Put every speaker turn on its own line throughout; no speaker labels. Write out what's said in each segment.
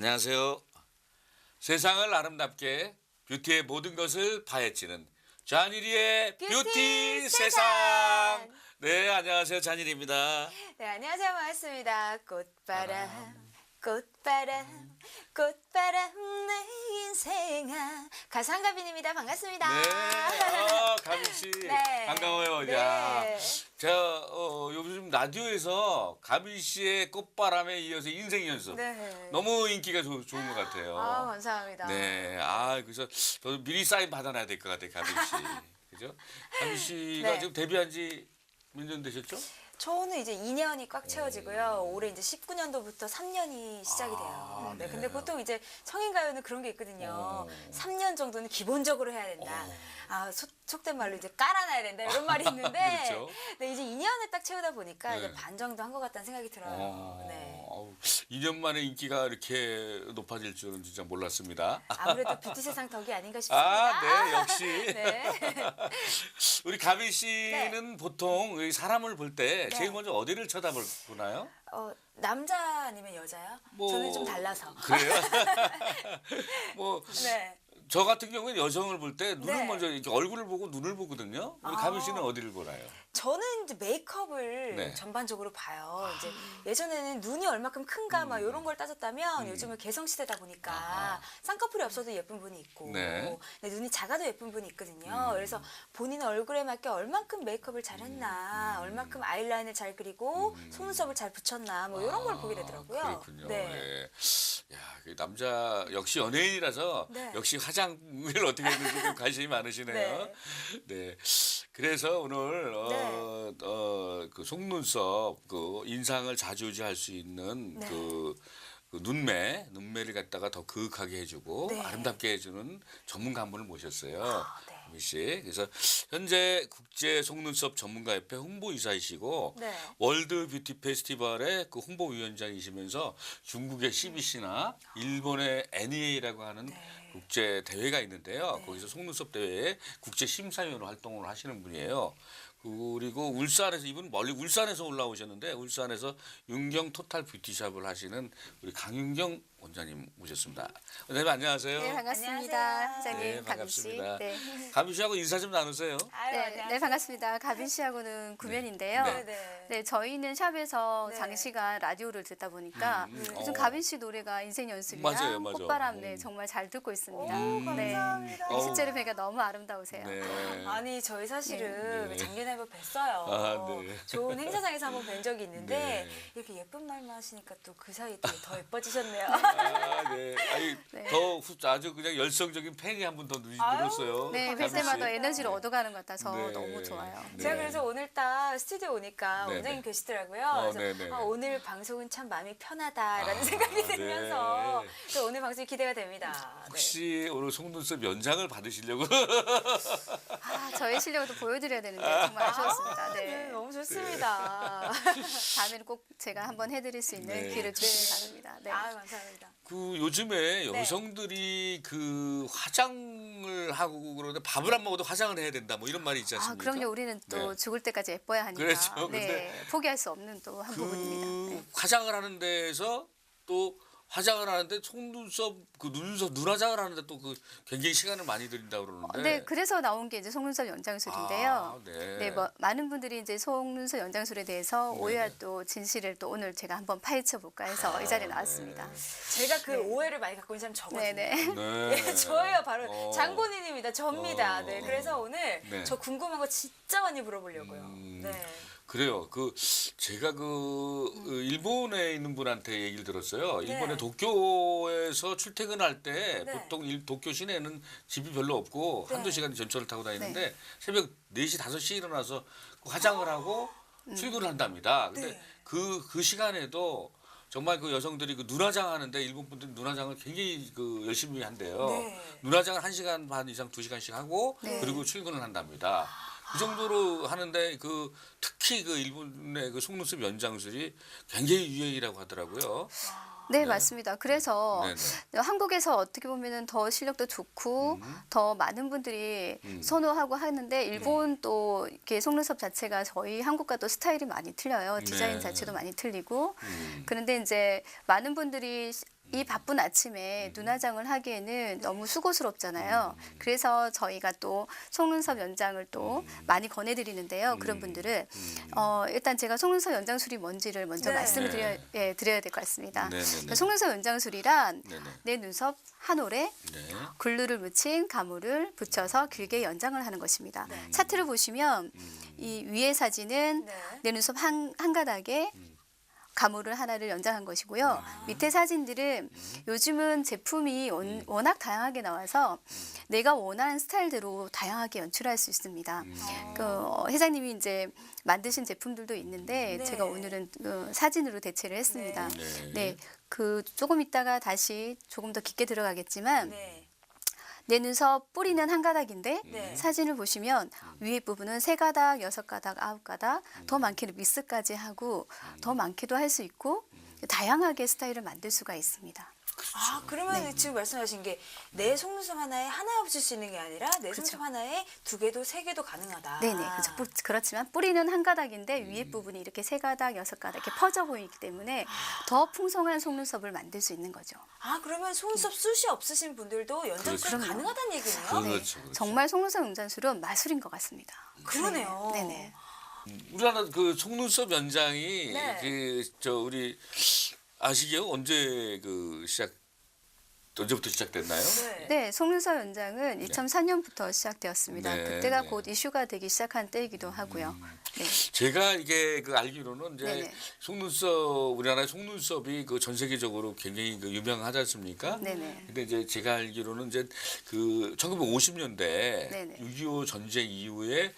안녕하세요. 세상을 아름답게 뷰티의 모든 것을 파헤치는 잔일이의 뷰티 세상. 네, 안녕하세요. 잔일입니다.
네, 안녕하세요. 반갑습니다. 꽃바람, 꽃바람, 꽃바람 내 인생아. 가수 한가빈입니다. 반갑습니다.
네, 가빈 씨
네.
반가워요.
네.
야, 제가 요즘 라디오에서 가빈 씨의 꽃바람에 이어서 인생 연습
네.
너무 인기가 좋은 것 같아요.
아, 감사합니다.
네, 그래서 저도 미리 사인 받아놔야 될 것 같아요, 가빈 씨. 그죠? 가빈 씨가
네.
지금 데뷔한 지 몇 년 되셨죠?
저는 이제 2년이 꽉 채워지고요. 올해 이제 19년도부터 3년이 시작이 돼요. 네,
네.
근데 보통 이제 성인가요는 그런 게 있거든요. 3년 정도는 기본적으로 해야 된다. 속된 말로 이제 깔아놔야 된다. 이런 말이 있는데.
그렇죠.
네, 이제 2년을 딱 채우다 보니까
네.
이제 반 정도 한 것 같다는 생각이 들어요. 네.
2년 만에 인기가 이렇게 높아질 줄은 진짜 몰랐습니다.
아무래도 뷰티 세상 덕이 아닌가 싶습니다.
네, 역시.
네.
우리 가빈 씨는 보통 이 사람을 볼 때 제일 먼저 어디를 쳐다보나요?
남자 아니면 여자요? 저는 좀 달라서.
그래요?
네.
저 같은 경우는 여성을 볼 때 눈을
네.
먼저 이렇게 얼굴을 보고 눈을 보거든요. 우리 가빈 씨는 어디를 보나요?
저는 이제 메이크업을
네.
전반적으로 봐요. 이제 예전에는 눈이 얼마큼 큰가 막 이런 걸 따졌다면 요즘은 개성 시대다 보니까 쌍꺼풀이 없어도 예쁜 분이 있고
네.
근데 눈이 작아도 예쁜 분이 있거든요. 그래서 본인 얼굴에 맞게 얼만큼 메이크업을 잘했나, 얼만큼 아이라인을 잘 그리고 속눈썹을 잘 붙였나 뭐 이런 걸 보게 되더라고요.
그렇군요.
네.
예. 야, 그 남자 역시 연예인이라서
네.
역시 화장을 어떻게 했는지 좀 관심이 많으시네요. 네. 그래서 오늘 그 속눈썹 그 인상을 좌지우지할 수 있는
네.
그 눈매를 갖다가 더 그윽하게 해주고
네.
아름답게 해주는 전문가 한 분을 모셨어요.
네.
가빈 씨. 그래서 현재 국제 속눈썹 전문가협회 홍보이사이시고
네.
월드 뷰티 페스티벌의 그 홍보위원장이시면서 중국의 CBC나 일본의 NEA라고 하는 국제 대회가 있는데요. 거기서 속눈썹 대회에 국제 심사위원으로 활동을 하시는 분이에요. 그리고 울산에서 이분 멀리 울산에서 올라오셨는데 울산에서 윤경 토탈 뷰티샵을 하시는 우리 강윤경 원장님 모셨습니다. 원장님 안녕하세요.
네, 반갑습니다.
안녕하세요.
사장님,
네,
가빈 씨.
반갑습니다.
네.
가빈 씨하고 인사 좀 나누세요.
아유,
네,
안녕하세요.
네, 반갑습니다. 가빈 씨하고는 구면인데요.
네.
네.
저희는 샵에서
네.
장시간 라디오를 듣다 보니까 요즘
어.
가빈 씨 노래가 인생 연습이랑
맞아요, 맞아.
꽃바람 정말 잘 듣고 있습니다.
감사합니다.
네, 실제로 뵈니까 너무 아름다우세요.
네.
아니 저희 사실은
네.
작년에 한번 뵀어요.
네.
좋은 행사장에서 한번 뵌 적이 있는데
네.
이렇게 예쁜 말만 하시니까 또 그 사이에 더 예뻐지셨네요.
네. 더 아주 그냥 열성적인 팬이 한 분 더 늘었어요.
네, 뵐
가빈 씨.
때마다 에너지를 얻어가는 것 같아서
네.
너무 좋아요.
네.
제가 그래서 오늘 딱 스튜디오 오니까
네네.
원장님 계시더라고요. 그래서
네네.
오늘 방송은 참 마음이 편하다라는 생각이 들면서
네.
또 오늘 방송이 기대가 됩니다. 네.
혹시 오늘 속눈썹 연장을 받으시려고?
저의 실력을 또 보여드려야 되는데 정말 아쉬웠습니다.
네,
네.
너무 좋습니다.
다음에는 꼭 제가 한번 해드릴 수 있는
네.
기회를 주시기 바랍니다. 네.
감사합니다.
그 요즘에 여성들이 그 화장을 하고 그러는데 밥을 안 먹어도 화장을 해야 된다 뭐 이런 말이 있지 않습니까?
그럼요. 우리는 또
네.
죽을 때까지 예뻐야 하니까.
그렇죠.
네,
근데
포기할 수 없는 또 한
그
부분입니다. 네.
화장을 하는 데에서 또 화장을 하는데 속눈썹 그 눈화장을 하는데 또 그 굉장히 시간을 많이 들인다 그러는데.
네, 그래서 나온 게 이제 속눈썹 연장술인데요.
네.
뭐 많은 분들이 이제 속눈썹 연장술에 대해서 오해와 또 진실을 또 오늘 제가 한번 파헤쳐 볼까 해서 이 자리에 나왔습니다.
제가 그 오해를 많이 갖고 있는 사람 저거든요.
네네.
네.
저예요, 바로 장본인입니다. 접니다.
어.
네, 그래서 오늘
네.
저 궁금한 거 진짜 많이 물어보려고요. 네.
그래요. 제가 일본에 있는 분한테 얘기를 들었어요. 일본의
네.
도쿄에서 출퇴근할 때
네.
보통 도쿄 시내는 집이 별로 없고 한두 시간 전철을 타고 다니는데 새벽 4시, 5시에 일어나서 화장을 하고 출근을 한답니다. 근데
네.
그 시간에도 정말 그 여성들이 그 눈화장 하는데 일본 분들이 눈화장을 굉장히 열심히 한대요.
네.
눈화장을 1시간 반 이상 2시간씩 하고
네.
그리고 출근을 한답니다. 그 정도로 하는데 특히 일본의 속눈썹 연장술이 굉장히 유행이라고 하더라고요.
네, 맞습니다. 그래서
네네.
한국에서 어떻게 보면은 더 실력도 좋고 더 많은 분들이 선호하고 하는데 일본 또 이렇게 속눈썹 자체가 저희 한국과 또 스타일이 많이 틀려요. 디자인
네.
자체도 많이 틀리고 그런데 이제 많은 분들이 이 바쁜 아침에 눈화장을 하기에는 너무 수고스럽잖아요. 그래서 저희가 또 속눈썹 연장을 또 많이 권해드리는데요. 그런 분들은 일단 제가 속눈썹 연장술이 뭔지를 먼저
네.
말씀을 드려야 될 것 같습니다.
네네네.
속눈썹 연장술이란
네네.
내 눈썹 한 올에
네.
글루를 묻힌 가물을 붙여서 길게 연장을 하는 것입니다. 차트를 보시면 이 위의 사진은
네.
내 눈썹 한 가닥에 가물을 하나를 연장한 것이고요. 밑에 사진들은 요즘은 제품이 워낙 다양하게 나와서 내가 원하는 스타일대로 다양하게 연출할 수 있습니다. 회장님이 이제 만드신 제품들도 있는데
네.
제가 오늘은 사진으로 대체를 했습니다.
네.
네, 조금 있다가 다시 조금 더 깊게 들어가겠지만
네.
내 눈썹 뿌리는 한 가닥인데
네.
사진을 보시면 위에 부분은 3가닥, 6가닥, 9가닥, 더 많게는 믹스까지 하고 더 많게도 할 수 있고 다양하게 스타일을 만들 수가 있습니다.
아, 그러면 지금 말씀하신 게 내 속눈썹 하나에 하나 붙일 수 있는 게 아니라 내 속눈썹 하나에 2개도 3개도 가능하다.
네네. 그렇지만 뿌리는 한 가닥인데 위에 부분이 이렇게 3가닥, 6가닥 이렇게 퍼져 보이기 때문에 더 풍성한 속눈썹을 만들 수 있는 거죠.
아, 그러면 속눈썹 숱이 없으신 분들도 연장술
그렇죠.
가능하다는 얘기네요.
그렇죠. 그렇죠.
정말 속눈썹 연장술은 마술인 것 같습니다.
그러네요.
네네.
우리나라 그 속눈썹 연장이
네.
우리 아시게요? 언제부터 시작됐나요?
네, 속눈썹 연장은 2004년부터 시작되었습니다.
네,
그때가
네.
곧 이슈가 되기 시작한 때이기도 하고요. 네.
제가 이게 알기로는 이제
네네.
우리나라의 속눈썹이 전 세계적으로 굉장히 유명하지 않습니까?
네네.
근데 이제 제가 알기로는 이제 1950년대
네네.
6.25 전쟁 이후에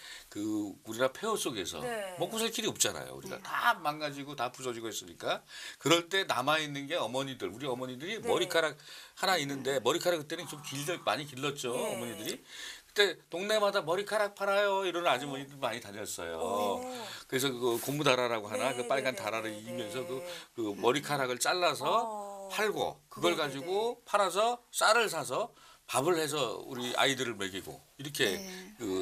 우리나라 폐허 속에서
네.
먹고 살 길이 없잖아요. 우리가
네.
다 망가지고 다 부서지고 있으니까 그럴 때 남아 있는 게 우리 어머니들이
네.
머리카락 하나 있는데 머리카락 그때는 좀 많이 길렀죠.
네.
어머니들이. 그때 동네마다 머리카락 팔아요 이런 아주머니들 많이 다녔어요. 그래서 고무 다라라고 하나
네,
빨간
네,
다라를
네,
이면서
네.
그 머리카락을 잘라서 팔고 그걸
네, 네,
가지고 팔아서 쌀을 사서 밥을 해서 우리 아이들을 먹이고 이렇게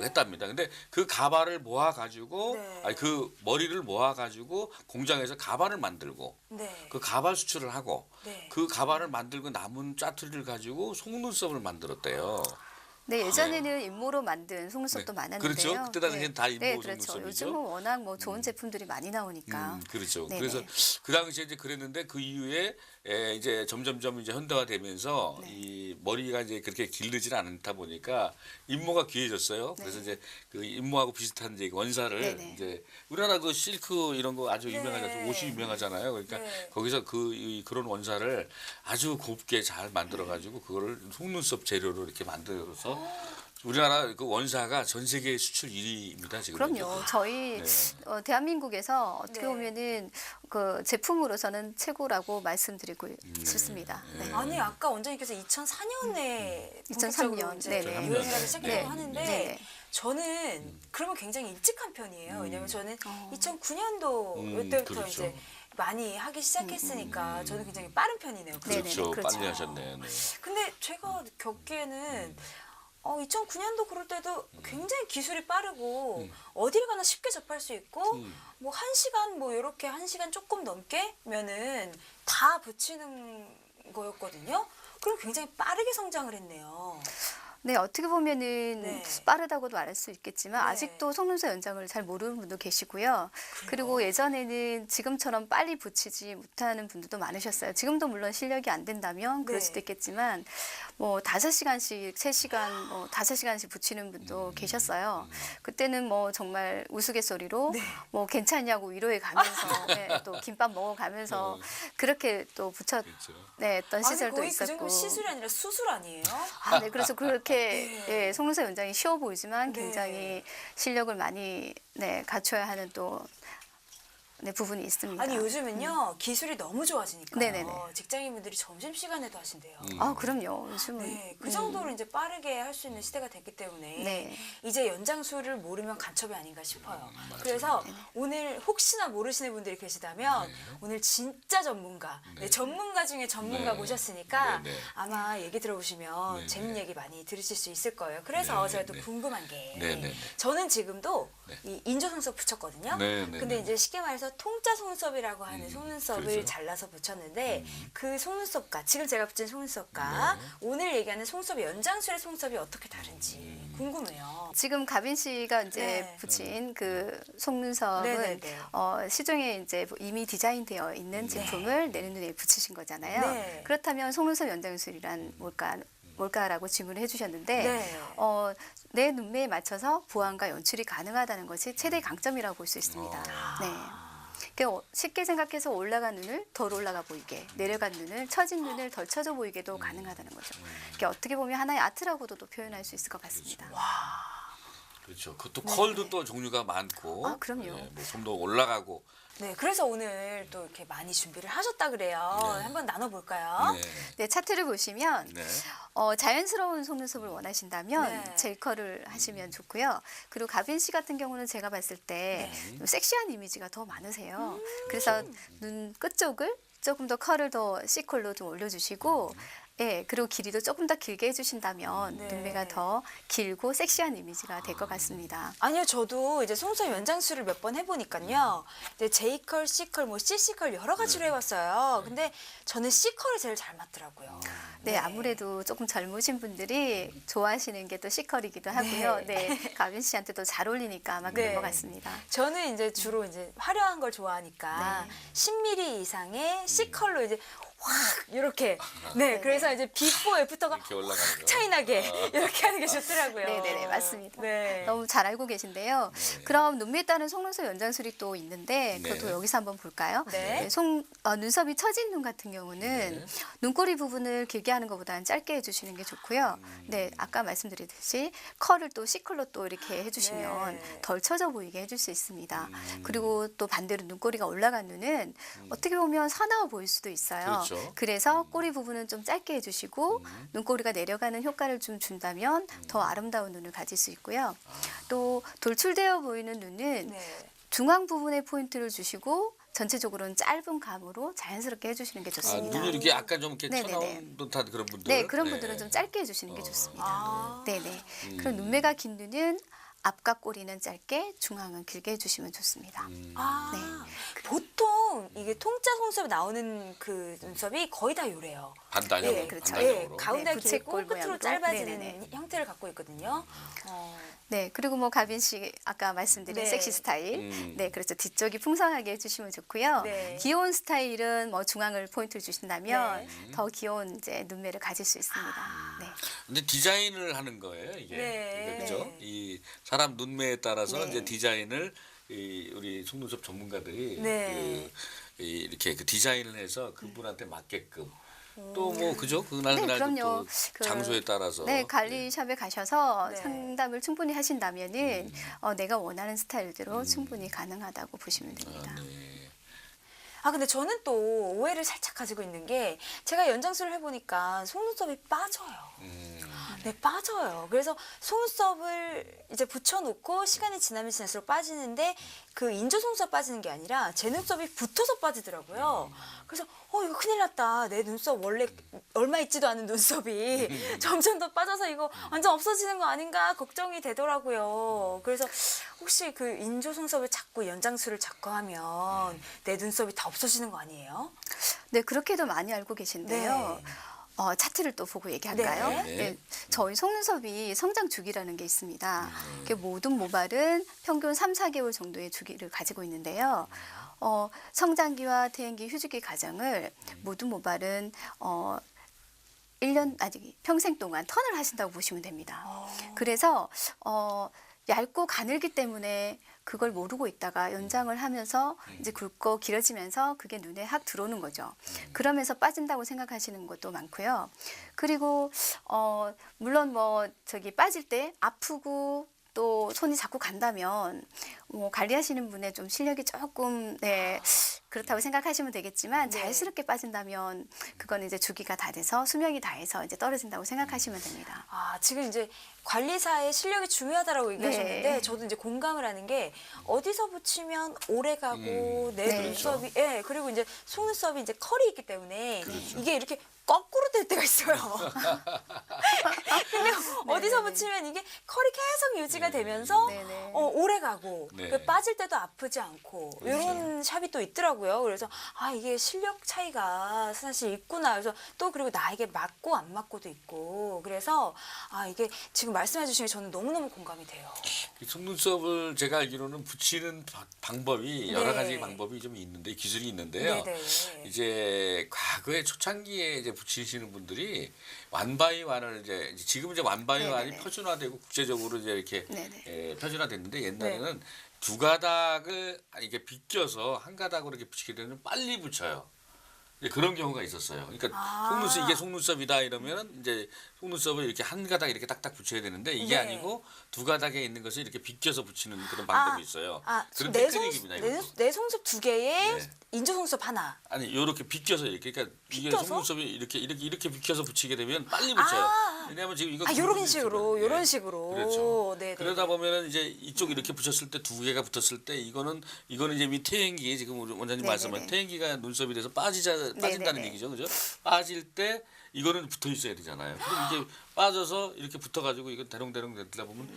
했답니다. 근데 그 가발을 모아 가지고
네.
그 머리를 모아 가지고 공장에서 가발을 만들고
네.
그 가발 수출을 하고
네.
그 가발을 만들고 남은 짜투리를 가지고 속눈썹을 만들었대요.
네, 예전에는 인모로 만든 속눈썹도
네.
많았는데요.
그렇죠. 그때 당시엔 다 인모
네, 그렇죠.
속눈썹이죠.
요즘은 워낙 좋은 제품들이 많이 나오니까.
그렇죠.
네네.
그래서 그 당시에 이제 그랬는데 그 이후에 이제 점점점 이제 현대화되면서
네.
이 머리가 이제 그렇게 길르질 않다 보니까 인모가 귀해졌어요. 그래서 이제 그 인모하고 비슷한 이제 원사를
네네.
이제 우리나라 실크 이런 거 아주 유명하잖아요.
네.
옷이 유명하잖아요. 그러니까
네.
거기서 그런 원사를 아주 곱게 잘 만들어 가지고 그거를 속눈썹 재료로 이렇게 만들어서 우리나라 그 원사가 전 세계 수출 1위입니다 지금.
그럼요. 저희 대한민국에서 어떻게
네.
보면은 그 제품으로서는 최고라고 말씀드리고 싶습니다. 네.
아니, 아까 원장님께서 2004년에
2003년. 네네.
유행을 하기 시작했다고
네.
하는데
네네.
저는 그러면 굉장히 일찍 한 편이에요. 왜냐면 저는 2009년도 때부터
그렇죠.
이제 많이 하기 시작했으니까 저는 굉장히 빠른 편이네요.
네네.
그렇죠.
그렇죠.
빨리 하셨네요. 네.
근데 제가 겪기에는 2009년도 그럴 때도 굉장히 기술이 빠르고 어딜 가나 쉽게 접할 수 있고 뭐 1시간 뭐 이렇게 1시간 조금 넘게면은 다 붙이는 거였거든요. 그럼 굉장히 빠르게 성장을 했네요.
네, 어떻게 보면은
네.
빠르다고도 말할 수 있겠지만
네.
아직도 속눈썹 연장을 잘 모르는 분도 계시고요. 그리고 예전에는 지금처럼 빨리 붙이지 못하는 분들도 많으셨어요. 지금도 물론 실력이 안 된다면 그럴
네.
수도 있겠지만 뭐 5시간씩, 3시간, 뭐 5시간씩 붙이는 분도 계셨어요. 그때는 뭐 정말 우스갯소리로
네.
뭐 괜찮냐고 위로해 가면서 네, 또 김밥 먹어가면서 그렇게 또
그렇죠.
했던
아니
시절도
거의 그
있었고.
정도 시술이 아니라 수술 아니에요?
아, 네. 그래서 그렇게
네.
예, 속눈썹 연장이 쉬워 보이지만
네.
굉장히 실력을 많이 갖춰야 하는 또 부분이 있습니다.
아니 요즘은요 기술이 너무 좋아지니까
네네네.
직장인분들이 점심시간에도 하신대요.
아, 그럼요. 요즘은
네, 그 정도로 이제 빠르게 할 수 있는 시대가 됐기 때문에
네.
이제 연장술을 모르면 간첩이 아닌가 싶어요. 그래서 오늘 혹시나 모르시는 분들이 계시다면 오늘 진짜 전문가, 전문가 중에 전문가
네.
모셨으니까
네, 네.
아마 얘기 들어보시면
네,
재밌는
네.
얘기 많이 들으실 수 있을 거예요. 그래서
네,
제가 또
네.
궁금한 게
네, 네, 네.
저는 지금도 이 인조속눈썹 붙였거든요.
네, 네,
근데
네.
이제 쉽게 말해서 그래서 통짜 속눈썹이라고 하는 속눈썹을
그렇죠.
잘라서 붙였는데 그 속눈썹과 지금 제가 붙인 속눈썹과 오늘 얘기하는 속눈썹 연장술의 속눈썹이 어떻게 다른지 궁금해요.
지금 가빈 씨가 이제
네.
붙인 그 속눈썹은
네네네.
시중에 이제 이미 디자인되어 있는 제품을 내 눈에 붙이신 거잖아요.
네.
그렇다면 속눈썹 연장술이란 뭘까라고 질문을 해주셨는데
네.
내 눈매에 맞춰서 보완과 연출이 가능하다는 것이 최대 강점이라고 볼 수 있습니다. 네. 그러니까 쉽게 생각해서 올라간 눈을 덜 올라가 보이게, 내려간 눈을 처진 눈을 덜 처져 보이게도 가능하다는 거죠. 그러니까 어떻게 보면 하나의 아트라고도 또 표현할 수 있을 것 같습니다.
그렇죠. 그것도 컬도 또 종류가 많고.
아, 그럼요.
좀 더 올라가고.
네, 그래서 오늘 또 이렇게 많이 준비를 하셨다 그래요. 한번 나눠볼까요?
네.
네, 차트를 보시면
네.
자연스러운 속눈썹을 원하신다면
네.
젤컬을 하시면 좋고요. 그리고 가빈 씨 같은 경우는 제가 봤을 때 좀 섹시한 이미지가 더 많으세요. 그래서 눈 끝쪽을 조금 더 컬을 더 C컬로 좀 올려주시고 예, 그리고 길이도 조금 더 길게 해주신다면
네.
눈매가 더 길고 섹시한 이미지가 될 것 같습니다.
아니요, 저도 이제 속눈썹 연장술을 몇 번 해보니까요. 이제 J컬, C컬, 뭐 CC컬 여러 가지로 해봤어요. 근데 저는 C컬이 제일 잘 맞더라고요.
네, 아무래도 조금 젊으신 분들이 좋아하시는 게 또 C컬이기도 하고요. 네, 가빈 씨한테도 잘 어울리니까 아마 그런
네.
것 같습니다.
저는 이제 주로 이제 화려한 걸 좋아하니까 10mm 이상의 C컬로 이제 확 이렇게 그래서 이제 비포 애프터가
이렇게 올라가는 거.
차이나게 이렇게 하는 게 좋더라고요.
네네네, 맞습니다.
네.
너무 잘 알고 계신데요. 그럼 눈매에 따른 속눈썹 연장술이 또 있는데 그것도
네.
여기서 한번 볼까요?
네.
눈썹이 처진 눈 같은 경우는 눈꼬리 부분을 길게 하는 것보다는 짧게 해주시는 게 좋고요. 네, 아까 말씀드렸듯이 컬을 또 C컬로 또 이렇게 해주시면
네.
덜 처져 보이게 해줄 수 있습니다. 그리고 또 반대로 눈꼬리가 올라간 눈은 어떻게 보면 사나워 보일 수도 있어요.
그렇죠.
그래서 꼬리 부분은 좀 짧게 해주시고 눈꼬리가 내려가는 효과를 좀 준다면 더 아름다운 눈을 가질 수 있고요. 또 돌출되어 보이는 눈은
네.
중앙 부분에 포인트를 주시고 전체적으로는 짧은 감으로 자연스럽게 해주시는 게
아,
좋습니다.
눈이 이렇게 약간 좀 이렇게
네네네.
튀어나온 듯한 그런 분들.
네, 그런 분들은 좀 짧게 해주시는 게 좋습니다.
아.
네네. 그럼 눈매가 긴 눈은 앞과 꼬리는 짧게, 중앙은 길게 해주시면 좋습니다.
아,
네.
보통 이게 통짜 속눈썹이 나오는 그 눈썹이 거의 다 요래요.
반달형으로.
네,
그렇죠.
반달형으로.
가운데
네,
길고
부채꼴
끝으로
모양으로.
짧아지는
네네네.
형태를 갖고 있거든요.
네, 그리고 뭐 가빈 씨 아까 말씀드린
네.
섹시 스타일, 네, 그렇죠. 뒤쪽이 풍성하게 해주시면 좋고요.
네.
귀여운 스타일은 뭐 중앙을 포인트를 주신다면
네.
더 귀여운 이제 눈매를 가질 수 있습니다. 네.
근데 디자인을 하는 거예요, 이게.
네.
그죠?
네.
이 사람 눈매에 따라서
네.
이제 디자인을 우리 속눈썹 전문가들이
네.
이렇게 그 디자인을 해서 그분한테 맞게끔 또 뭐 그죠? 그날
네,
그날
그럼요.
또
그,
장소에 따라서
네, 관리샵에 가셔서
네.
상담을 충분히 하신다면은 내가 원하는 스타일대로 충분히 가능하다고 보시면 됩니다.
아, 근데 저는 또 오해를 살짝 가지고 있는 게 제가 연장술을 해보니까 속눈썹이 빠져요. 네, 빠져요. 그래서 속눈썹을 이제 붙여놓고 시간이 지나면 지날수록 빠지는데 그 인조 속눈썹 빠지는 게 아니라 제 눈썹이 붙어서 빠지더라고요. 그래서 이거 큰일 났다. 내 눈썹 원래 얼마 있지도 않은 눈썹이 점점 더 빠져서 이거 완전 없어지는 거 아닌가 걱정이 되더라고요. 그래서 혹시 그 인조 속눈썹을 자꾸 연장술을 자꾸 하면 내 눈썹이 다 없어지는 거 아니에요?
네, 그렇게도 많이 알고 계신데요.
네.
차트를 또 보고 얘기할까요?
네.
네, 저희 속눈썹이 성장 주기라는 게 있습니다. 모든 모발은 평균 3, 4개월 정도의 주기를 가지고 있는데요. 성장기와 퇴행기, 휴지기 과정을 모든 모발은 1년 아직 평생 동안 턴을 하신다고 보시면 됩니다. 그래서 얇고 가늘기 때문에 그걸 모르고 있다가 연장을 하면서 이제 굵고 길어지면서 그게 눈에 확 들어오는 거죠. 그러면서 빠진다고 생각하시는 것도 많고요. 그리고 물론 뭐 빠질 때 아프고 또 손이 자꾸 간다면 뭐 관리하시는 분의 좀 실력이 조금 그렇다고 생각하시면 되겠지만
네.
자연스럽게 빠진다면 그건 이제 주기가 다 돼서 수명이 다해서 이제 떨어진다고 생각하시면 됩니다.
아, 지금 이제 관리사의 실력이 중요하다라고 얘기하셨는데
네.
저도 이제 공감을 하는 게 어디서 붙이면 오래 가고 내
네.
눈썹이 그리고 이제 속눈썹이 이제 컬이 있기 때문에
그렇죠.
이게 이렇게 거꾸로 될 때가 있어요. 근데 어디서 붙이면 이게 컬이 계속 유지가 되면서
네네.
오래 가고
네.
그 빠질 때도 아프지 않고 이런 샵이 또 있더라고요. 그래서 아 이게 실력 차이가 사실 있구나. 그래서 또 그리고 나에게 맞고 안 맞고도 있고 그래서 아 이게 지금 말씀해 주신 게 저는 너무너무 공감이 돼요.
이 속눈썹을 제가 알기로는 붙이는 방법이 여러
네.
가지 방법이 좀 있는데 기술이 있는데요.
네네.
이제 과거에 초창기에 이제 붙이시는 분들이 완바이완을 이제 지금 이제 완바이완이
네네네.
표준화되고 국제적으로 이제 이렇게
네네.
표준화됐는데 옛날에는 두 가닥을 이게 비껴서 한 가닥으로 이렇게 붙이게 되면 빨리 붙여요. 이제 그런 경우가 있었어요. 그러니까 속눈썹 이게 속눈썹이다 이러면 이제 속눈썹을 이렇게 한 가닥 이렇게 딱딱 붙여야 되는데 이게
네.
아니고 두 가닥에 있는 것을 이렇게 비껴서 붙이는 그런 방법이 있어요. 그런
내
테크닉입니다. 이것도.
내 속눈썹 두 개에
네.
인조 속눈썹 하나.
아니 요렇게 비껴서 이렇게 그러니까 이게
비껴서?
속눈썹이 이렇게 비껴서 붙이게 되면 빨리 붙여요. 왜냐하면 지금 이거
요런 식으로,
예.
요런 식으로.
그렇죠.
네네.
그러다 보면은 이제 이쪽 이렇게 붙였을 때 두 개가 붙었을 때 이거는 이제 밑태행기 지금 우리 원장님
네네네.
말씀한 태행기가 눈썹이 돼서 빠진다는
네네네.
얘기죠, 그죠? 빠질 때 이거는 붙어 있어야 되잖아요. 그럼 이게 빠져서 이렇게 붙어가지고 이건 대롱대롱 되다 보면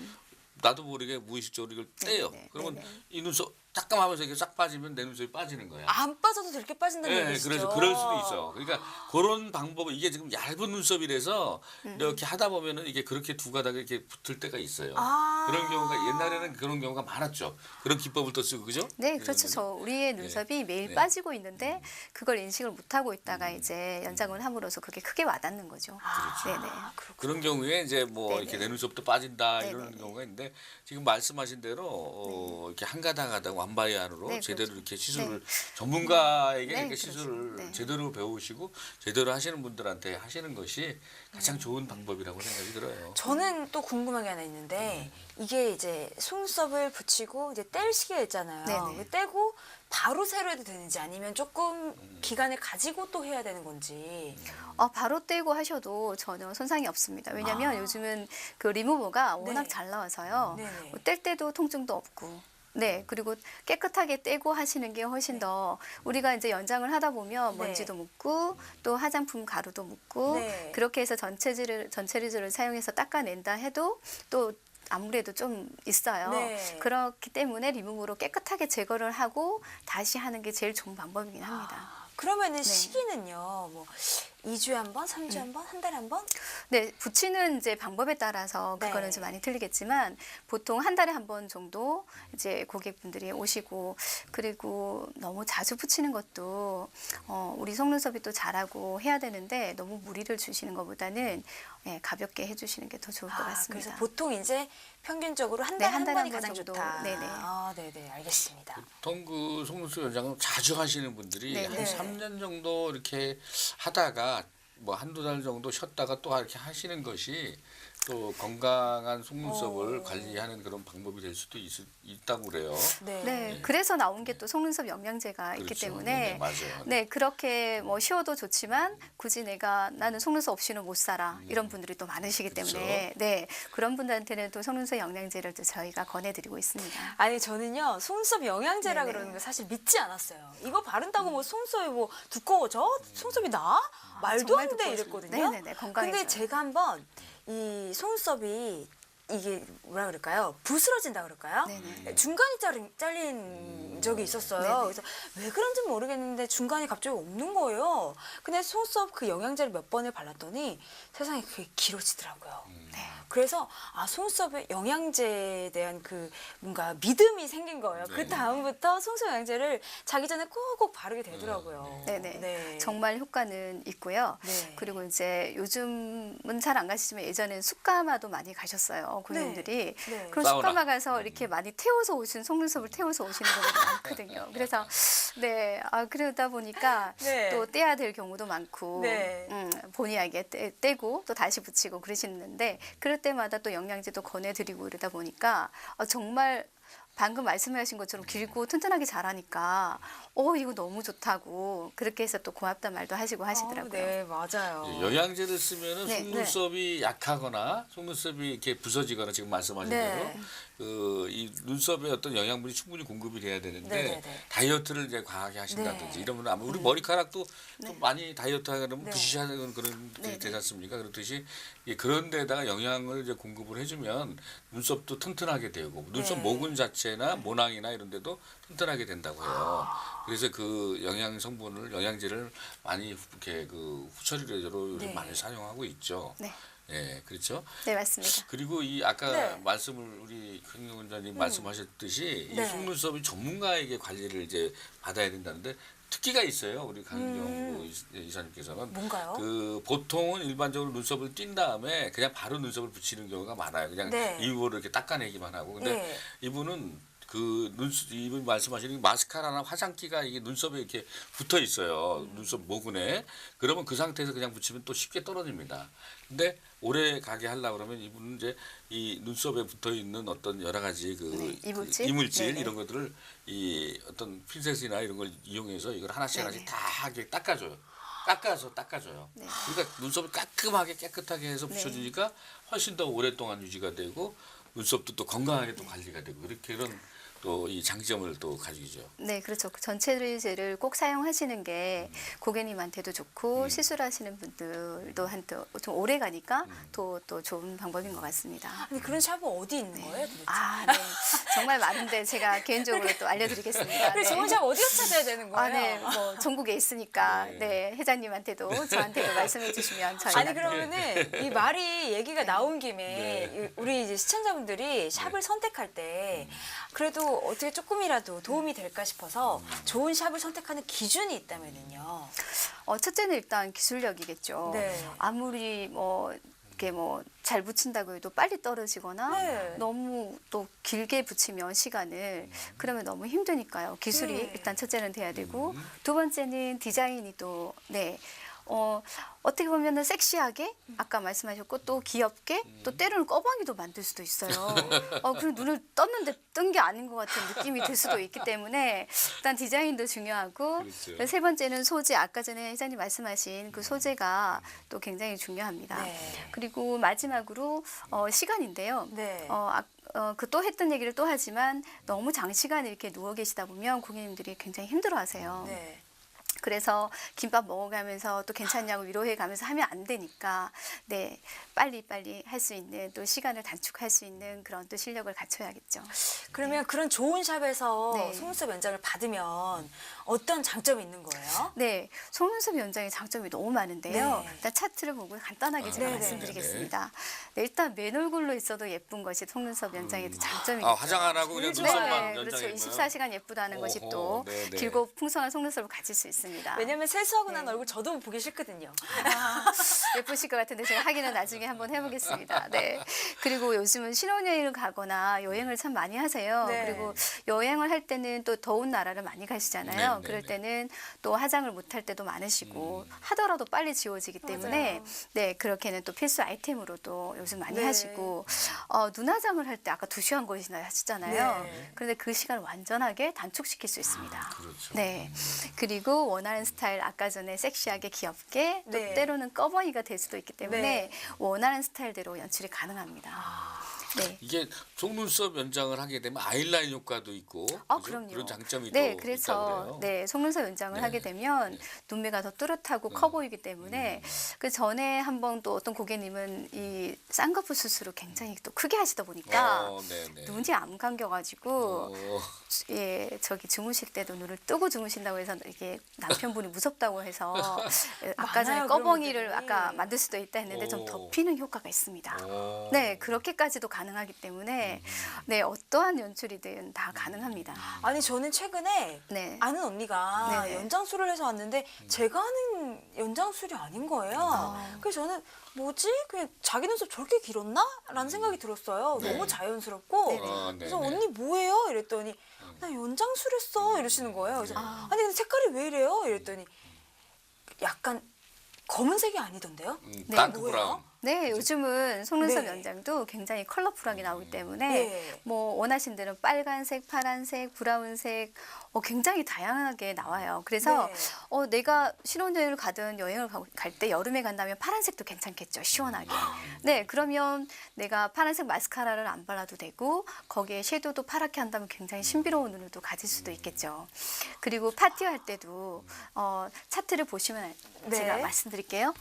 나도 모르게 무의식적으로 이걸 떼요.
네네.
그러면
네네.
이 눈썹 따끔하면서 이게 싹 빠지면 내 눈썹이 빠지는 거야.
안 빠져도 저렇게 빠진다는
네,
얘기시죠?
그래서 그럴 수도 있어. 그러니까 그런 방법은 이게 지금 얇은 눈썹이라서 이렇게 하다 보면은 이게 그렇게 두 가닥 이렇게 붙을 때가 있어요.
아.
그런 경우가 옛날에는 그런 경우가 많았죠. 그런 기법을 또 쓰고 그죠?
네, 그렇죠.
예전에는.
우리의 눈썹이 매일
네.
빠지고 있는데 그걸 인식을 못 하고 있다가 이제 연장을 함으로써 그게 크게 와닿는 거죠. 네네.
그런 경우에 이제 뭐
네네.
이렇게 내 눈썹도 빠진다 이런
네네네.
경우가 있는데 지금 말씀하신 대로 이렇게 한 가닥 하다 완바이 안으로
네,
제대로
그렇죠.
이렇게 시술을
네.
전문가에게
네,
이렇게
그렇죠.
시술을
네.
제대로 배우시고 제대로 하시는 분들한테 하시는 것이 가장 좋은 방법이라고 생각이 들어요.
저는 또 궁금한 게 하나 있는데 이게 이제 속눈썹을 붙이고 이제 뗄 시기가 있잖아요.
네네.
그 떼고 바로 새로 해도 되는지 아니면 조금 기간을 가지고 또 해야 되는 건지.
바로 떼고 하셔도 전혀 손상이 없습니다. 왜냐하면 요즘은 그 리무버가 워낙
네.
잘 나와서요.
네네.
뗄 때도 통증도 없고. 네, 그리고 깨끗하게 떼고 하시는 게 훨씬 더 우리가 이제 연장을 하다 보면
네.
먼지도 묻고 또 화장품 가루도 묻고
네.
그렇게 해서 전체리즈를 사용해서 닦아낸다 해도 또 아무래도 좀 있어요.
네.
그렇기 때문에 리무버로 깨끗하게 제거를 하고 다시 하는 게 제일 좋은 방법이긴 합니다.
그러면은 시기는요. 뭐 2주에 한 번, 3주에 한 번, 한 달에 한 번?
네, 붙이는 이제 방법에 따라서 그거는
네.
좀 많이 틀리겠지만 보통 한 달에 한 번 정도 이제 고객분들이 오시고 그리고 너무 자주 붙이는 것도 우리 속눈썹이 또 자라고 해야 되는데 너무 무리를 주시는 것보다는 가볍게 해주시는 게 더 좋을 것 같습니다.
그래서 보통 이제 평균적으로 한
네,
달에
한
한
달에
번이
한 번
가장
정도.
좋다.
네네.
아, 네네, 알겠습니다.
보통 그 속눈썹 연장을 자주 하시는 분들이
네,
한
네.
3년 정도 이렇게 하다가 뭐 한두 달 정도 쉬었다가 또 이렇게 하시는 것이 또 건강한 속눈썹을 관리하는 그런 방법이 될 수도 있다고 그래요.
네.
네, 그래서 나온 게 또 속눈썹 영양제가 있기
그렇죠.
때문에
네, 맞아요.
네, 그렇게 뭐 쉬어도 좋지만 굳이 나는 속눈썹 없이는 못 살아 이런 분들이 또 많으시기
그렇죠.
때문에 네, 그런 분들한테는 또 속눈썹 영양제를 또 저희가 권해드리고 있습니다.
아니 저는요 속눈썹 영양제라
네네.
그러는 거 사실 믿지 않았어요. 이거 바른다고 뭐 속눈썹이 뭐 두꺼워져? 속눈썹이 나? 말도
정말
안 돼
두꺼워지고.
이랬거든요.
네네네, 건강해져요.
근데 제가 한번 이 속눈썹이 이게 뭐라 그럴까요? 부스러진다 그럴까요?
네네.
중간이 잘린 적이 있었어요.
네네.
그래서 왜 그런지 모르겠는데 중간이 갑자기 없는 거예요. 근데 속눈썹 그 영양제를 몇 번을 발랐더니 세상에 그게 길어지더라고요. 네. 그래서 속눈썹에 영양제에 대한 그 뭔가 믿음이 생긴 거예요. 그 다음부터 속눈썹 영양제를 자기 전에 꼭꼭 바르게 되더라고요.
네네.
네.
정말 효과는 있고요.
네.
그리고 이제 요즘은 잘 안 가시지만 예전엔 숯가마도 많이 가셨어요. 고객님들이.
네.
그럼
사우나.
숯가마 가서 이렇게 많이 태워서 오신 속눈썹을 태워서 오시는 경우도 많거든요. 그래서 네, 그러다 보니까
네.
또 떼야 될 경우도 많고
네.
본의 아니게 떼고 또 다시 붙이고 그러시는데 그럴 때마다 또 영양제도 권해드리고 이러다 보니까 정말 방금 말씀하신 것처럼 길고 튼튼하게 자라니까 이거 너무 좋다고 그렇게 해서 또 고맙다 말도 하시고 하시더라고요.
네, 맞아요.
영양제를 쓰면은
네,
속눈썹이 약하거나 속눈썹이 이렇게 부서지거나 지금 말씀하신
네.
대로 이 눈썹에 어떤 영양분이 충분히 공급이 돼야 되는데
네네네.
다이어트를 이제 과하게 하신다든지
네.
이러면 아마 우리 머리카락도 좀 많이 다이어트 하려면 부시시하는 그런 게 되지 않습니까? 그렇듯이 그런 데다가 영양을 이제 공급을 해주면 눈썹도 튼튼하게 되고 눈썹
네.
모근 자체나 모낭이나 이런 데도 튼튼하게 된다고 해요. 그래서 그 영양 성분을 영양제를 많이 이렇게 그 후처리제로 요즘
네.
많이 사용하고 있죠.
네.
예, 그렇죠.
네, 맞습니다.
그리고 이 아까
네.
말씀을 우리 큰경 원장님 말씀하셨듯이 이
네.
속눈썹이 전문가에게 관리를 이제 받아야 된다는데 특기가 있어요. 우리 강경 이사님께서는
뭔가요?
그 보통은 일반적으로 눈썹을 띈 다음에 그냥 바로 눈썹을 붙이는 경우가 많아요. 그냥
네.
이유로 이렇게 닦아내기만 하고. 근데
네.
이분은 그 이분 말씀하시는 마스카라나 화장기가 이게 눈썹에 이렇게 붙어 있어요. 눈썹 모근에. 그러면 그 상태에서 그냥 붙이면 또 쉽게 떨어집니다. 근데 오래 가게 하려고 그러면 이분은 이제 이 눈썹에 붙어 있는 어떤 여러 가지 그
이물질?
이물질
네네.
이런 것들을 이 어떤 핀셋이나 이런 걸 이용해서 이걸 하나씩 하나씩 다 이렇게 닦아줘요. 닦아줘요.
네.
그러니까 눈썹을 깔끔하게 깨끗하게 해서 붙여주니까 훨씬 더 오랫동안 유지가 되고 눈썹도 또 건강하게 또 관리가 되고 이렇게 그런 또 이 장점을 또 가지죠.
네, 그렇죠. 그 전체제를 꼭 사용하시는 게 고객님한테도 좋고 시술하시는 분들도 한테 좀 오래 가니까 또 좋은 방법인 것 같습니다.
근데 그런 샵은 어디 있는 거예요, 도대체?
아, 네. 정말 많은데 제가 개인적으로 또 알려드리겠습니다.
그래서 좋은 샵 어디서 찾아야 되는 거예요?
아, 네. 뭐 전국에 있으니까 네, 회장님한테도 저한테도 말씀해 주시면 저희가
아니 그러면은 이 말이 얘기가 나온 김에 우리 이제 시청자분들이 샵을 선택할 때 그래도 어떻게 조금이라도 도움이 될까 싶어서 좋은 샵을 선택하는 기준이 있다면은요.
첫째는 일단 기술력이겠죠.
네.
아무리 뭐 이렇게 뭐 잘 붙인다고 해도 빨리 떨어지거나
네.
너무 또 길게 붙이면 시간을 그러면 너무 힘드니까요. 기술이
네.
일단 첫째는 돼야 되고 두 번째는 디자인이 또 네. 어떻게 보면은 섹시하게 아까 말씀하셨고 또 귀엽게 또 때로는 꺼방이도 만들 수도 있어요. 그리고 눈을 떴는데 뜬 게 아닌 것 같은 느낌이 들 수도 있기 때문에 일단 디자인도 중요하고
그렇죠.
세 번째는 소재 아까 전에 회장님 말씀하신 그 소재가 또 굉장히 중요합니다.
네.
그리고 마지막으로 시간인데요.
네.
그 또 했던 얘기를 또 하지만 너무 장시간 이렇게 누워 계시다 보면 고객님들이 굉장히 힘들어하세요.
네.
그래서 김밥 먹어가면서 또 괜찮냐고 위로해가면서 하면 안 되니까 네 빨리 할 수 있는 또 시간을 단축할 수 있는 그런 또 실력을 갖춰야겠죠.
그러면 그런 좋은 샵에서
네.
속눈썹 연장을 받으면 어떤 장점이 있는 거예요?
네, 속눈썹 연장의 장점이 너무 많은데요.
네.
일단 차트를 보고 간단하게 제가
네네.
말씀드리겠습니다. 네, 일단 맨 얼굴로 있어도 예쁜 것이 속눈썹 연장에도 장점이겠죠.
아, 화장 안 하고 그냥 눈썹만
네, 그렇죠.
연장이면
24시간 예쁘다는 것이
오호,
또
네네.
길고 풍성한 속눈썹을 가질 수 있습니다.
왜냐면 세수하고 난
네.
얼굴 저도 보기 싫거든요.
예쁘실 것 같은데 제가 확인은 나중에 한번 해보겠습니다. 네. 그리고 요즘은 신혼여행을 가거나 여행을 참 많이 하세요.
네.
그리고 여행을 할 때는 또 더운 나라를 많이 가시잖아요.
네, 네,
그럴
네.
때는 또 화장을 못할 때도 많으시고 하더라도 빨리 지워지기 때문에
맞아요.
네 그렇게는 또 필수 아이템으로도 요즘 많이
네.
하시고 눈화장을 할 때 아까 2시간 걸리시나 하시잖아요.
네.
그런데 그 시간을 완전하게 단축시킬 수 있습니다.
그렇죠.
네. 그리고 원하는 스타일 아까 전에 섹시하게 귀엽게 또
네.
때로는 꺼벙이가 될 수도 있기 때문에
네.
원하는 스타일대로 연출이 가능합니다. 네.
이게 속눈썹 연장을 하게 되면 아이라인 효과도 있고 그죠?
그럼요.
그런 장점이
네,
또
그래서
있다고 그래요.
네 속눈썹 연장을
네.
하게 되면 눈매가 더 뚜렷하고 커 보이기 때문에 그 전에 한번 또 어떤 고객님은 이 쌍꺼풀 수술을 굉장히 또 크게 하시다 보니까
네네.
눈이 안 감겨가지고 예 저기 주무실 때도 눈을 뜨고 주무신다고 해서 이게 남편분이 무섭다고 해서 아까 전에
많아요,
꺼벙이를
그런 분들이.
아까 만들 수도 있다 했는데 좀
오.
덮이는 효과가 있습니다.
오.
네 그렇게까지도 가능하기 때문에 네 어떠한 연출이든 다 가능합니다.
아니 저는 최근에
네.
아는 언니가
네네.
연장술을 해서 왔는데 제가 하는 연장술이 아닌 거예요. 그래서 저는 뭐지? 그냥 자기 눈썹 저렇게 길었나? 라는 생각이 들었어요.
네.
너무 자연스럽고.
네네.
그래서
네네.
언니 뭐예요? 이랬더니 나 연장술 했어. 이러시는 거예요. 그래서 아니 근데 색깔이 왜 이래요? 이랬더니 약간 검은색이 아니던데요?
네.
다크
뭐예요?
브라운.
네, 요즘은 속눈썹
네.
연장도 굉장히 컬러풀하게 나오기 때문에
네.
뭐 원하신 대로 빨간색, 파란색, 브라운색 굉장히 다양하게 나와요. 그래서
네.
내가 신혼여행을 가든 여행을 갈 때 여름에 간다면 파란색도 괜찮겠죠. 시원하게. 네, 그러면 내가 파란색 마스카라를 안 발라도 되고 거기에 섀도우도 파랗게 한다면 굉장히 신비로운 눈을 또 가질 수도 있겠죠. 그리고 파티할 때도 차트를 보시면
네.
제가 말씀드릴게요.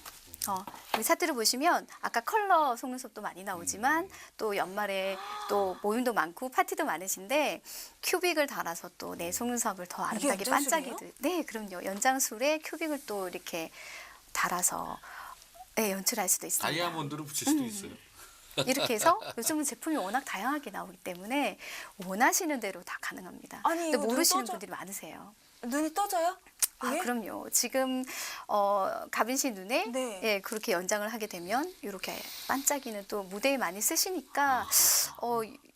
이 차트를 보시면 아까 컬러 속눈썹도 많이 나오지만 또 연말에 또 모임도 많고 파티도 많으신데 큐빅을 달아서 또 내 속눈썹을 더 아름답게
연장술이에요?
반짝이게 네, 그럼요. 연장술에 큐빅을 또 이렇게 달아서 네, 연출할 수도 있습니다.
다이아몬드를 붙일 수도 있어요.
이렇게 해서 요즘은 제품이 워낙 다양하게 나오기 때문에 원하시는 대로 다 가능합니다.
아니,
근데
이거 눈
모르시는
떠져-
분들이 많으세요.
눈이 떠져요?
아,
이게?
그럼요. 지금 가빈 씨 눈에
네.
예, 그렇게 연장을 하게 되면 이렇게 반짝이는 또 무대에 많이 쓰시니까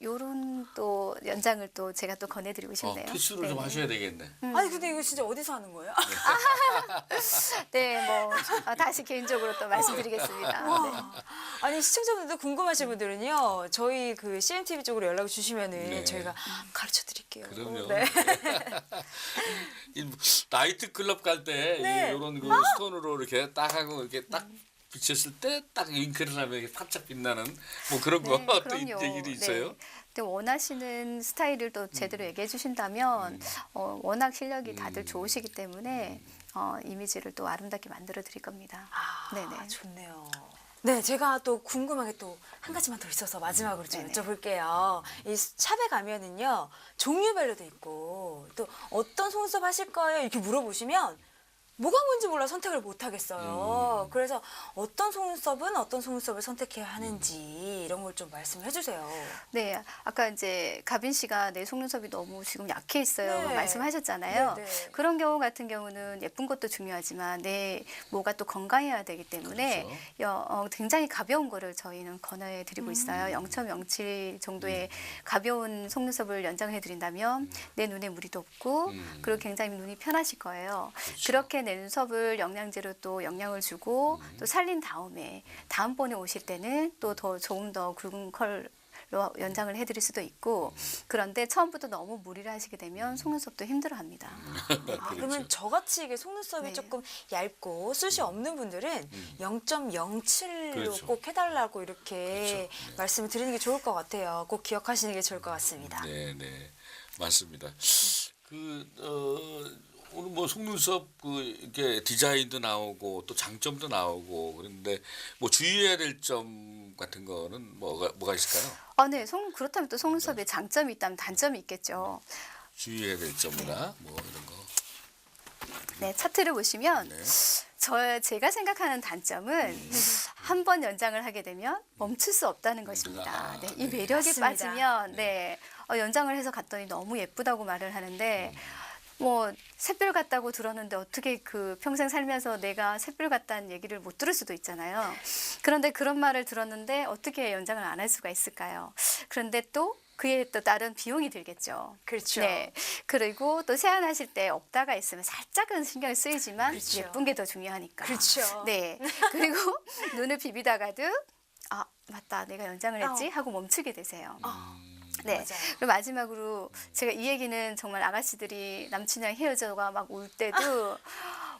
요런 또 연장을 또 제가 또 권해드리고 싶네요.
필수로 좀 하셔야 되겠네.
아니 근데 이거 진짜 어디서 하는 거예요?
네, 뭐 다시 개인적으로 또 말씀드리겠습니다. 네.
와. 아니 시청자분들도 궁금하신 분들은요 저희 그 CMTV 쪽으로 연락을 주시면은
네.
저희가 가르쳐 드릴게요.
그럼요.
네.
이 나이트 클럽 갈 때
네.
이런 그 스톤으로 이렇게 딱 하고 이렇게 딱 비쳤을 때 딱 윙크를 하면 이렇게 반짝 빛나는 뭐 그런 거
네,
또
그럼요.
얘기도 있어요.
네. 근데 원하시는 스타일을 또 제대로 얘기해 주신다면 워낙 실력이 다들 좋으시기 때문에 이미지를 또 아름답게 만들어 드릴 겁니다. 네네.
좋네요. 네, 제가 또 궁금한 게 또 한 가지만 더 있어서 마지막으로 좀
네네.
여쭤볼게요. 이 샵에 가면은요 종류별로도 있고 또 어떤 속눈썹 하실 거예요 이렇게 물어보시면 뭐가 뭔지 몰라 선택을 못 하겠어요. 그래서 어떤 속눈썹은 어떤 속눈썹을 선택해야 하는지 이런 걸 좀 말씀해 주세요.
네, 아까 이제 가빈 씨가 내 속눈썹이 너무 지금 약해 있어요.
네.
말씀하셨잖아요.
네, 네.
그런 경우 같은 경우는 예쁜 것도 중요하지만 내 모가 또 건강해야 되기 때문에 굉장히 가벼운 거를 저희는 권해 드리고 있어요. 0.07 정도의 가벼운 속눈썹을 연장해 드린다면 내 눈에 무리도 없고 그리고 굉장히 눈이 편하실 거예요. 그렇게 내 눈썹을 영양제로 또 영양을 주고 또 살린 다음에 다음번에 오실 때는 또 더 조금 더 굵은 컬로 연장을 해드릴 수도 있고 그런데 처음부터 너무 무리를 하시게 되면 속눈썹도 힘들어합니다.
그러면 저같이 이게 속눈썹이
네.
조금 얇고 숱이 없는 분들은 0.07로
그렇죠.
꼭 해달라고 이렇게 말씀을 드리는 게 좋을 것 같아요. 꼭 기억하시는 게 좋을 것 같습니다.
네, 네, 맞습니다. 오늘 뭐 속눈썹 이렇게 디자인도 나오고 또 장점도 나오고 그런데 뭐 주의해야 될 점 같은 거는 뭐가 있을까요?
네, 그렇다면 또 속눈썹에 장점이 있다면 단점이 있겠죠.
주의해야 될 점이나 뭐 이런 거.
네, 차트를 보시면 제가 생각하는 단점은 한 번 연장을 하게 되면 멈출 수 없다는 것입니다. 네, 이 매력에
맞습니다.
빠지면 연장을 해서 갔더니 너무 예쁘다고 말을 하는데 뭐 샛별 같다고 들었는데 어떻게 그 평생 살면서 내가 샛별 같다는 얘기를 못 들을 수도 있잖아요. 그런데 그런 말을 들었는데 어떻게 연장을 안 할 수가 있을까요? 그런데 또 그에 또 다른 비용이 들겠죠.
그렇죠.
네. 그리고 또 세안하실 때 없다가 있으면 살짝은 신경이 쓰이지만
그렇죠.
예쁜 게 더 중요하니까.
그렇죠.
네. 그리고 눈을 비비다가도 맞다. 내가 연장을 했지 하고 멈추게 되세요. 네.
맞아요.
그리고 마지막으로 제가 이 얘기는 정말 아가씨들이 남친이랑 헤어져가 막 울 때도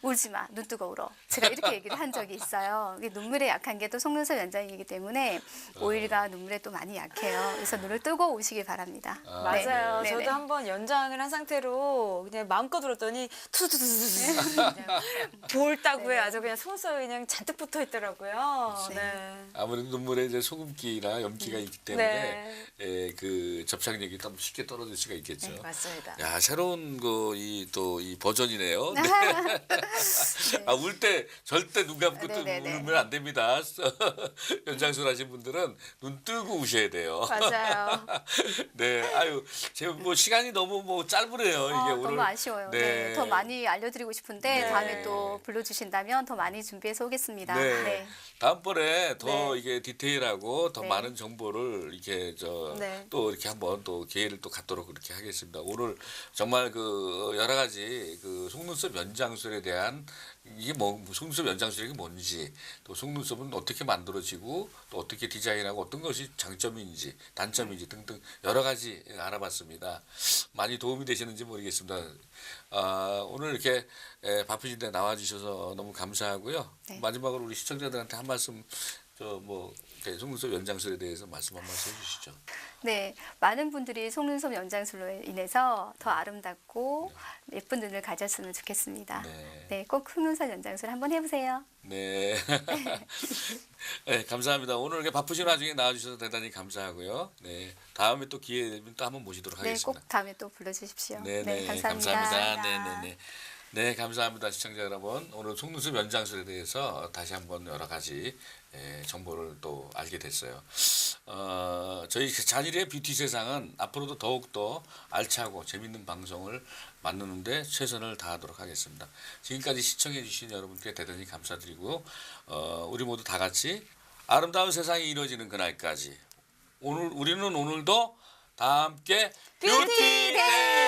울지 마, 눈 뜨고 울어. 제가 이렇게 얘기를 한 적이 있어요. 이게 눈물에 약한 게 또 속눈썹 연장이기 때문에 오일과 눈물에 또 많이 약해요. 그래서 눈을 뜨고 우시길 바랍니다.
맞아요.
네.
저도
네네.
한번 연장을 한 상태로 그냥 마음껏 울었더니 투두두두두 볼따구에 아주 그냥 속눈썹이 그냥 잔뜩 붙어 있더라고요. 네.
아무래도 눈물에 이제 소금기나 염기가 있기 때문에 그 접착력이 좀 쉽게 떨어질 수가 있겠죠.
네, 맞습니다.
야, 새로운 이 버전이네요. 네. 울 때 절대 눈 감고 또
네네네.
울면 안 됩니다. 연장술 하신 분들은 눈 뜨고 우셔야 돼요.
맞아요.
네, 제가 뭐 시간이 너무 짧으네요. 이게 오늘.
너무 아쉬워요. 네. 더 많이 알려드리고 싶은데
네.
다음에 또 불러주신다면 더 많이 준비해서 오겠습니다.
네.
네.
다음번에 더
네.
이게 디테일하고 더
네.
많은 정보를 이렇게
네.
또 이렇게 한번 또 기회를 또 갖도록 그렇게 하겠습니다. 오늘 정말 그 여러 가지 그 속눈썹 연장술에 대한 이게 뭐 속눈썹 연장술이 뭔지 또 속눈썹은 어떻게 만들어지고 또 어떻게 디자인하고 어떤 것이 장점인지 단점인지 등등 여러 가지 알아봤습니다. 많이 도움이 되시는지 모르겠습니다. 오늘 이렇게 바쁘신데 나와주셔서 너무 감사하고요.
네.
마지막으로 우리 시청자들한테 한 말씀 속눈썹 연장술에 대해서 말씀 한 말씀 해주시죠.
네, 많은 분들이 속눈썹 연장술로 인해서 더 아름답고 예쁜 눈을 가졌으면 좋겠습니다.
네.
네, 꼭 속눈썹 연장술 한번 해보세요.
네. 네, 감사합니다. 오늘 이렇게 바쁘신 와중에 나와주셔서 대단히 감사하고요. 네, 다음에 또 기회 되면 또 한번 모시도록
네,
하겠습니다.
꼭 다음에 또 불러주십시오.
네, 네,
감사합니다.
감사합니다. 네, 네, 네. 네, 감사합니다. 시청자 여러분. 오늘 속눈썹 연장술에 대해서 다시 한번 여러 가지 정보를 또 알게 됐어요. 저희 잔일의 뷰티 세상은 앞으로도 더욱더 알차고 재밌는 방송을 만드는데 최선을 다하도록 하겠습니다. 지금까지 시청해 주신 여러분께 대단히 감사드리고 우리 모두 다 같이 아름다운 세상이 이루어지는 그날까지 우리는 오늘도 다 함께 뷰티 데이!